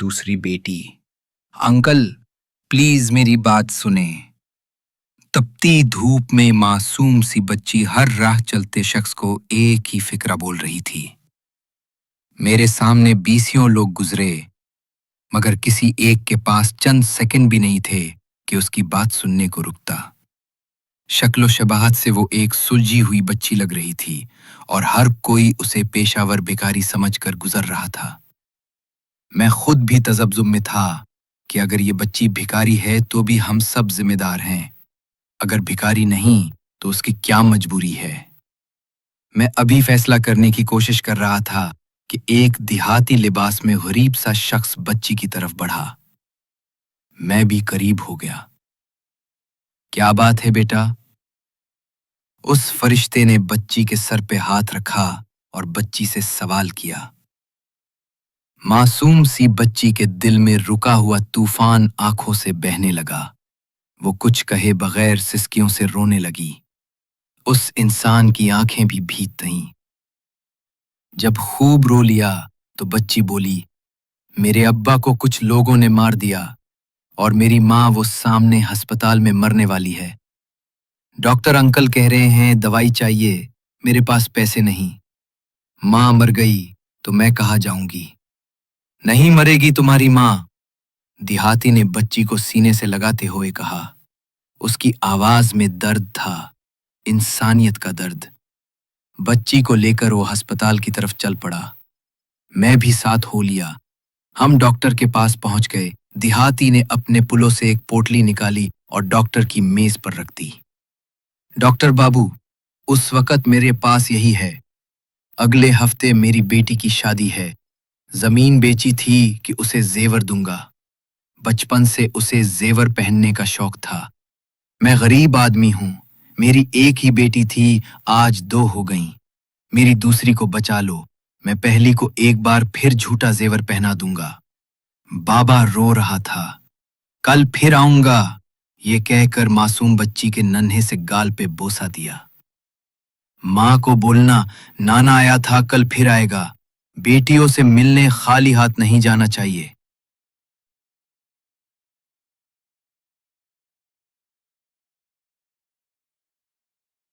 दूसरी बेटी। Uncle, please मेरी बात सुने। तपती धूप में मासूम सी बच्ची हर राह चलते शख्स को एक ही फिक्रा बोल रही थी। मेरे सामने बीसियों लोग गुजरे, मगर किसी एक के पास चंद सेकंड भी नहीं थे कि उसकी बात सुनने को रुकता। शक्लो शबाहत से वो एक सुलझी हुई बच्ची लग रही थी और हर कोई उसे पेशावर भिखारी समझकर गुजर रहा था। मैं खुद भी तजब्जुब में था कि अगर ये बच्ची भिखारी है तो भी हम सब जिम्मेदार हैं, अगर भिखारी नहीं तो उसकी क्या मजबूरी है। मैं अभी फैसला करने की कोशिश कर रहा था कि एक देहाती लिबास में गरीब सा शख्स बच्ची की तरफ बढ़ा। मैं भी करीब हो गया। क्या बात है बेटा? उस फरिश्ते ने बच्ची के सर पे हाथ रखा और बच्ची से सवाल किया। मासूम सी बच्ची के दिल में रुका हुआ तूफान आंखों से बहने लगा। वो कुछ कहे बगैर सिसकियों से रोने लगी। उस इंसान की आंखें भी भीग गईं। जब खूब रो लिया तो बच्ची बोली, मेरे अब्बा को कुछ लोगों ने मार दिया और मेरी माँ वो सामने अस्पताल में मरने वाली है। डॉक्टर अंकल कह रहे हैं दवाई चाहिए, मेरे पास पैसे नहीं। माँ मर गई तो मैं कहाँ जाऊंगी? नहीं मरेगी तुम्हारी माँ, देहाती ने बच्ची को सीने से लगाते हुए कहा। उसकी आवाज में दर्द था, इंसानियत का दर्द। बच्ची को लेकर वो अस्पताल की तरफ चल पड़ा। मैं भी साथ हो लिया। हम डॉक्टर के पास पहुंच गए। देहाती ने अपने पुलों से एक पोटली निकाली और डॉक्टर की मेज पर रख दी। डॉक्टर बाबू, उस वक्त मेरे पास यही है। अगले हफ्ते मेरी बेटी की शादी है। जमीन बेची थी कि उसे जेवर दूंगा। बचपन से उसे जेवर पहनने का शौक था। मैं गरीब आदमी हूं। मेरी एक ही बेटी थी, आज 2 हो गईं। मेरी दूसरी को बचा लो, मैं पहली को एक बार फिर झूठा जेवर पहना दूंगा। बाबा रो रहा था। कल फिर आऊंगा, ये कहकर मासूम बच्ची के नन्हे से गाल पे बोसा दिया। माँ को बोलना, नाना आया था, कल फिर आएगा। बेटियों से मिलने खाली हाथ नहीं जाना चाहिए।